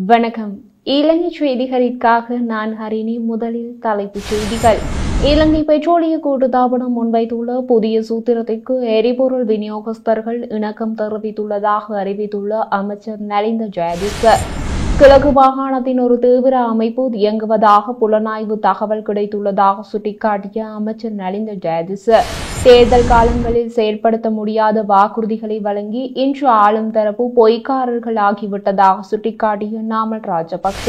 வணக்கம். இலங்கை செய்திகளுக்காக நான் ஹரிணி. முதலில் தலைப்புச் செய்திகள். இலங்கை பெட்ரோலிய கூட்டுத்தாபனம் முன்வைத்துள்ள புதிய சூத்திரத்திற்கு எரிபொருள் விநியோகஸ்தர்கள் இணக்கம் தெரிவித்துள்ளதாக அறிவித்துள்ள அமைச்சர் நலிந்த ஜெயதிச. கிழக்கு மாகாணத்தின் ஒரு தீவிர அமைப்பு இயங்குவதாக புலனாய்வு தகவல் கிடைத்துள்ளதாக சுட்டிக்காட்டிய அமைச்சர் நலிந்த ஜெயதிச, தேர்தல் காலங்களில் செயல்படுத்த முடியாத வாக்குறுதிகளை வழங்கி இன்று ஆளும் தரப்பு பொய்க்காரர்கள் ஆகிவிட்டதாக சுட்டிக்காட்டிய நாமல் ராஜபக்ஷ.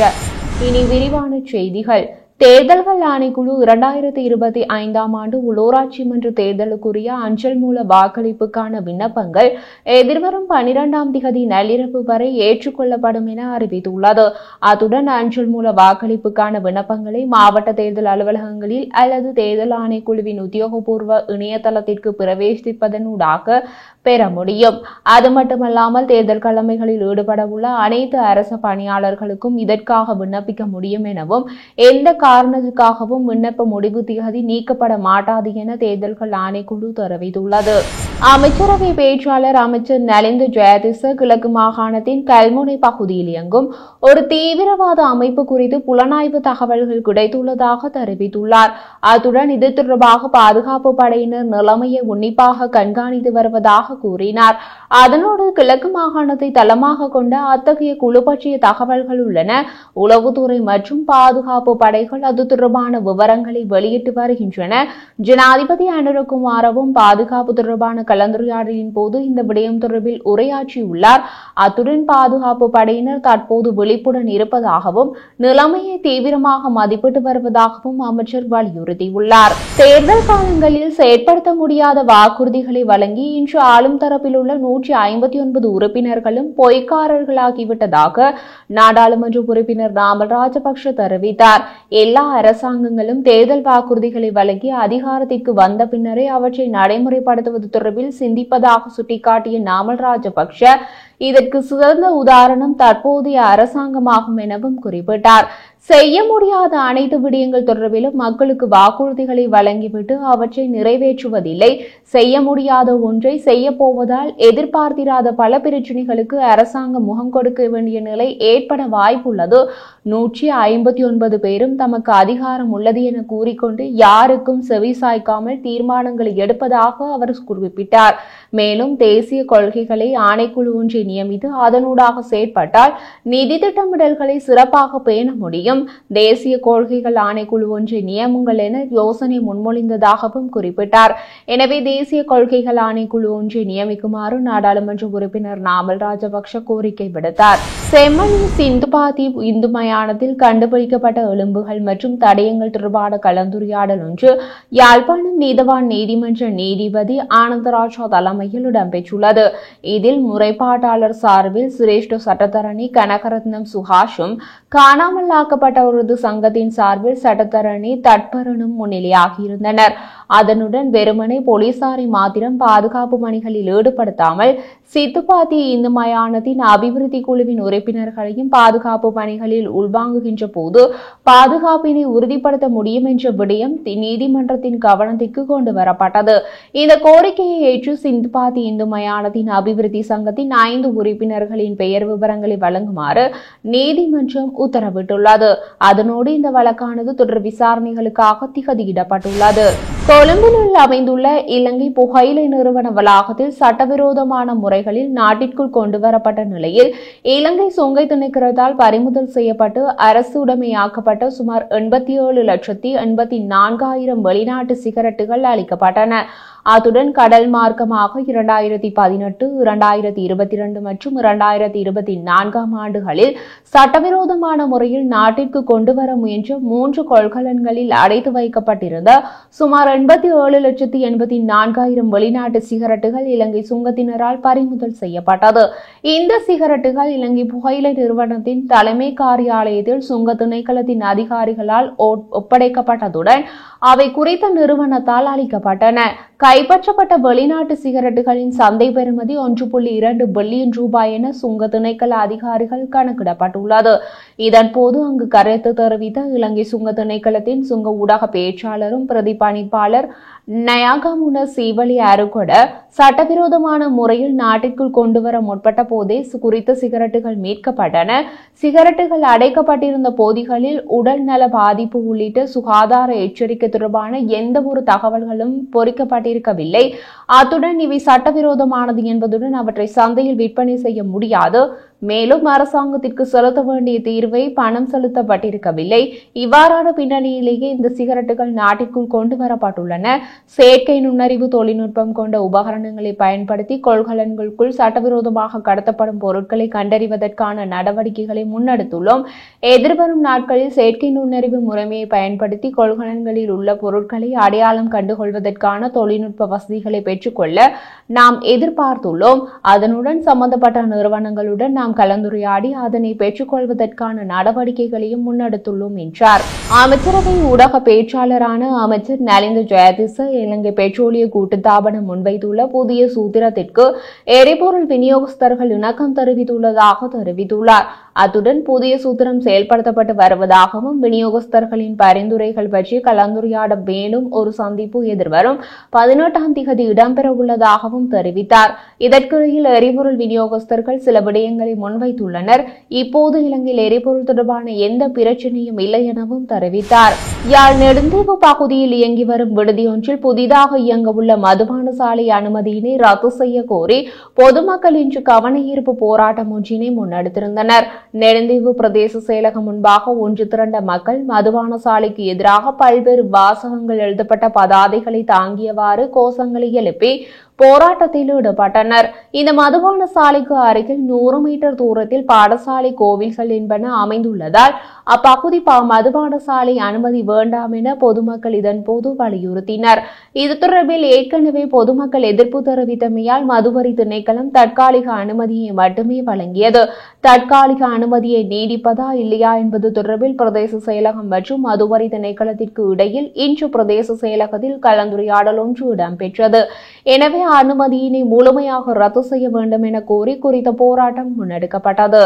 இனி விரிவான செய்திகள். தேர்தல்கள் ஆணைக்குழு 2025ஆம் ஆண்டு உள்ளூராட்சி மன்ற தேர்தலுக்குரிய அஞ்சல் மூல வாக்களிப்புக்கான விண்ணப்பங்கள் எதிர்வரும் 12ஆம் திகதி நள்ளிரவு வரை ஏற்றுக்கொள்ளப்படும் என அறிவித்துள்ளது. அத்துடன் அஞ்சல் மூல வாக்களிப்புக்கான விண்ணப்பங்களை மாவட்ட தேர்தல் அலுவலகங்களில் அல்லது தேர்தல் ஆணைக்குழுவின் உத்தியோகபூர்வ இணையதளத்திற்கு பிரவேசிப்பதனூடாக பெற முடியும். அது மட்டுமல்லாமல் தேர்தல் கடமைகளில் ஈடுபடவுள்ள அனைத்து அரசு பணியாளர்களுக்கும் இதற்காக விண்ணப்பிக்க முடியும் எனவும் எந்த காரணத்துக்காகவும் விண்ணப்ப முடிவு திகதி நீக்கப்பட மாட்டாது என தேர்தல்கள் ஆணைக்குழு தெரிவித்துள்ளது. அமைச்சரவை பேச்சாளர் அமைச்சர் நலிந்த ஜெயதிச கிழக்கு மாகாணத்தின் கல்முனை பகுதியில் இயங்கும் ஒரு தீவிரவாத அமைப்பு குறித்து புலனாய்வு தகவல்கள் கிடைத்துள்ளதாக தெரிவித்துள்ளார். அத்துடன் இது தொடர்பாக பாதுகாப்பு படையினர் நிலைமையை உன்னிப்பாக கண்காணித்து வருவதாக கூறினார். அதனோடு கிழக்கு மாகாணத்தை தளமாக கொண்ட அத்தகைய குழு பற்றிய தகவல்கள் உள்ளன. உளவுத்துறை மற்றும் பாதுகாப்பு படைகள் அது தொடர்பான விவரங்களை வெளியிட்டு வருகின்றன. ஜனாதிபதி அனுரகுமாரவும் பாதுகாப்பு தொடர்பான கலந்துரையாடலின் போது இந்த விடயம் தொடர்பில் உரையாற்றியுள்ளார். அத்துடன் பாதுகாப்பு படையினர் தற்போது விழிப்புடன் இருப்பதாகவும் நிலைமையை தீவிரமாக மதிப்பிட்டு வருவதாகவும் அமைச்சர் வலியுறுத்தியுள்ளார். தேர்தல் காலங்களில் செயற்படுத்த முடியாத வாக்குறுதிகளை வழங்கி இன்று ஆளும் தரப்பில் உள்ள 159 உறுப்பினர்களும் பொய்க்காரர்களாகிவிட்டதாக நாடாளுமன்ற உறுப்பினர் நாமல் ராஜபக்ஷ தெரிவித்தார். எல்லா அரசாங்கங்களும் தேர்தல் வாக்குறுதிகளை வழங்கி அதிகாரத்திற்கு வந்த பின்னரே அவற்றை நடைமுறைப்படுத்துவது தொடர்பில் சிந்திப்பதாக சுட்டிக்காட்டிய நாமல் ராஜபக்ஷ இதற்கு சிறந்த உதாரணம் தற்போதைய அரசாங்கமாகும் எனவும் குறிப்பிட்டார். செய்ய முடியாத அனைத்து விடயங்கள் தொடர்பிலும் மக்களுக்கு வாக்குறுதிகளை வழங்கிவிட்டு அவற்றை நிறைவேற்றுவதில்லை. செய்ய முடியாத ஒன்றை செய்ய போவதால் எதிர்பார்த்திராத பல பிரச்சனைகளுக்கு அரசாங்கம் முகம் கொடுக்க வேண்டிய நிலை ஏற்பட வாய்ப்புள்ளது. 159 பேரும் தமக்கு அதிகாரம் உள்ளது என கூறிக்கொண்டு யாருக்கும் செவி சாய்க்காமல் தீர்மானங்களை எடுப்பதாக அவர் குறிப்பிட்டார். மேலும் தேசிய கொள்கைகளை ஆணைக்குழு ஒன்றை நியமித்து அதனூடாக செயற்பட்டால் நிதி திட்டமிடல்களை சிறப்பாக பேண முடியும். தேசிய கொள்கைகள் ஆணைக்குழு ஒன்றை நியமுங்கள் என யோசனை முன்மொழிந்ததாகவும் குறிப்பிட்டார். எனவே தேசிய கொள்கைகள் ஆணைக்குழு ஒன்றை நியமிக்குமாறு நாடாளுமன்ற உறுப்பினர் நாமல் ராஜபக்ஷ கோரிக்கை விடுத்தார். செம்மணி சிந்துபாத்தி இந்து மயானத்தில் கண்டுபிடிக்கப்பட்ட எலும்புகள் மற்றும் தடயங்கள் தொடர்பான கலந்துரையாடல் ஒன்று யாழ்ப்பாணம் நீதவான் நீதிமன்ற நீதிபதி ஆனந்தராஜா தலைமையில் இடம்பெற்றுள்ளது. இதில் முறைப்பாட்டாளர் சார்பில் சிரேஷ்ட சட்டத்தரணி கனகரத்னம் சுஹாஷும் காணாமல் ஆக்கப்பட்டவரது சங்கத்தின் சார்பில் சட்டத்தரணி தட்பரனும் முன்னிலையாகியிருந்தனர். அதனுடன் வெறுமனை போலீசாரை மாத்திரம் பாதுகாப்பு பணிகளில் ஈடுபடுத்தாமல் சித்துப்பாத்தி இந்து மயானத்தின் அபிவிருத்தி குழுவின் உறுப்பினர்களையும் பாதுகாப்பு பணிகளில் உள்வாங்குகின்ற போது பாதுகாப்பினை உறுதிப்படுத்த முடியும் என்ற விடயம் நீதிமன்றத்தின் கவனத்திற்கு கொண்டு வரப்பட்டது. இந்த கோரிக்கையை ஏற்று சிந்துபாத்தி இந்து மயானத்தின் அபிவிருத்தி சங்கத்தின் 5 உறுப்பினர்களின் பெயர் விவரங்களை வழங்குமாறு நீதிமன்றம் உத்தரவிட்டுள்ளது. அதனோடு இந்த வழக்கானது தொடர் விசாரணைகளுக்காக திகதியிடப்பட்டுள்ளது. கொழும்பில் அமைந்துள்ள இலங்கை புகையிலை நிறுவன வளாகத்தில் சட்டவிரோதமான முறைகளில் நாட்டிற்குள் கொண்டுவரப்பட்ட நிலையில் இலங்கை சுங்கை திணைக்களத்தால் பறிமுதல் செய்யப்பட்டு அரசு உடைமையாக்கப்பட்ட சுமார் 87,84,000 வெளிநாட்டு சிகரெட்டுகள் அளிக்கப்பட்டன. அத்துடன் கடல் மார்க்கமாக 2018, 2022 மற்றும் 2024ஆம் ஆண்டுகளில் சட்டவிரோதமான முறையில் நாட்டிற்கு கொண்டுவர முயன்ற 3 கொள்கலன்களில் அடைத்து வைக்கப்பட்டிருந்த சுமார் 87,84,000 வெளிநாட்டு சிகரெட்டுகள் இலங்கை சுங்கத்தினரால் பறிமுதல் செய்யப்பட்டது. இந்த சிகரெட்டுகள் இலங்கை புகையிலை நிறுவனத்தின் தலைமை காரியாலயத்தில் சுங்க திணைக்களத்தின் அதிகாரிகளால் ஒப்படைக்கப்பட்டதுடன் அவை குறித்த நிறுவனத்தால் அளிக்கப்பட்டன. கைப்பற்றப்பட்ட வெளிநாட்டு சிகரெட்டுகளின் சந்தை பெறுமதி 1.2 பில்லியன் ரூபாய் என சுங்க திணைக்கள அதிகாரிகள் கணக்கிடப்பட்டுள்ளது. இதன்போது அங்கு கருத்து தெரிவித்த இலங்கை சுங்க திணைக்களத்தின் சுங்க ஊடக பேச்சாளரும் பிரதிபலிப்பாளர் நயாகமுன சீவலி அருகொட சட்டவிரோதமான முறையில் நாட்டிற்குள் கொண்டுவர முற்பட்ட போதே குறித்த சிகரெட்டுகள் மீட்கப்பட்டன. சிகரெட்டுகள் அடைக்கப்பட்டிருந்த போதிகளில் உடல் நல பாதிப்பு உள்ளிட்ட சுகாதார எச்சரிக்கை தொடர்பான எந்த ஒரு தகவல்களும் பொறிக்கப்பட்டிருக்கவில்லை. அத்துடன் இவை சட்டவிரோதமானது என்பதுடன் அவற்றை சந்தையில் விற்பனை செய்ய முடியாது. மேலும் அரசாங்கத்திற்கு செலுத்த வேண்டிய தீர்வை பணம் செலுத்தப்பட்டிருக்கவில்லை. இவ்வாறான பின்னணியிலேயே இந்த சிகரெட்டுகள் நாட்டிற்குள் கொண்டு வரப்பட்டுள்ளன. செயற்கை நுண்ணறிவு தொழில்நுட்பம் கொண்ட உபகரணங்களை பயன்படுத்தி கொள்கலன்களுக்குள் சட்டவிரோதமாக கடத்தப்படும் பொருட்களை கண்டறிவதற்கான நடவடிக்கைகளை முன்னெடுத்துள்ளோம். எதிர்வரும் நாட்களில் செயற்கை நுண்ணறிவு முறைமையை பயன்படுத்தி கொள்கலன்களில் உள்ள பொருட்களை அடையாளம் கண்டுகொள்வதற்கான தொழில்நுட்ப வசதிகளை பெற்றுக்கொள்ள நாம் எதிர்பார்த்துள்ளோம். அதனுடன் சம்பந்தப்பட்ட நிறுவனங்களுடன் நாம் கலந்துரையாடி அதனை பெற்றுக்கொள்வதற்கான நடவடிக்கைகளையும் முன்னெடுத்துள்ளோம் என்றார். அமைச்சரவை ஊடக பேச்சாளரான அமைச்சர் நலிந்த ஜெயதிச இலங்கை பெட்ரோலிய கூட்டுத்தாபனம் முன்வைத்துள்ள புதிய சூத்திரத்திற்கு எரிபொருள் விநியோகஸ்தர்கள் இணக்கம் தெரிவித்துள்ளதாக தெரிவித்துள்ளார். அத்துடன் புதிய சூத்திரம் செயல்படுத்தப்பட்டு வருவதாகவும் விநியோகஸ்தர்களின் பரிந்துரைகள் பற்றி கலந்துரையாட மேலும் ஒரு சந்திப்பு எதிர்வரும் 18ஆம் தேதி இடம்பெற உள்ளதாகவும் தெரிவித்தார். இதற்கிடையில் எரிபொருள் விநியோகஸ்தர்கள் சில விடயங்களை முன்வைத்துள்ளனர். இப்போது இலங்கையில் எரிபொருள் தொடர்பான எந்த பிரச்சனையும் இல்லை எனவும் தெரிவித்தார். யாழ் நெடுந்தீவு பகுதியில் இயங்கி வரும் விடுதியொன்றில் புதிதாக இயங்க உள்ள மதுபான சாலை அனுமதியினை ரத்து செய்ய கோரி பொதுமக்கள் இன்று கவன ஈர்ப்பு போராட்டம் ஒன்றினை முன்னெடுத்திருந்தனர். நெடுந்தீவு பிரதேச செயலகம் முன்பாக ஒன்று திரண்ட மக்கள் மதுபான சாலைக்கு எதிராக பல்வேறு வாசகங்கள் எழுதப்பட்ட பதாதைகளை தாங்கியவாறு கோஷங்களை எழுப்பி போராட்டத்தில் ஈடுபட்டனர். இந்த மதுபான சாலைக்கு அருகில் 100 மீட்டர் தூரத்தில் பாடசாலை கோவில்கள் என்பன அமைந்துள்ளதால் அப்பகுதி மதுபான சாலை அனுமதி வேண்டாம் என பொதுமக்கள் இதன்போது வலியுறுத்தினர். இது தொடர்பில் ஏற்கனவே பொதுமக்கள் எதிர்ப்பு தெரிவித்தமையால் மதுவரி திணைக்களம் தற்காலிக அனுமதியை மட்டுமே வழங்கியது. தற்காலிக அனுமதியை நீடிப்பதா இல்லையா என்பது தொடர்பில் பிரதேச செயலகம் மற்றும் மதுவரி திணைக்களத்திற்கு இடையில் இன்று பிரதேச செயலகத்தில் கலந்துரையாடல் ஒன்று இடம்பெற்றது. எனவே அனுமதியினை முழுமையாக ரத்து செய்ய வேண்டும் என கோரி குறித்த போராட்டம் முன்னெடுக்கப்பட்டது.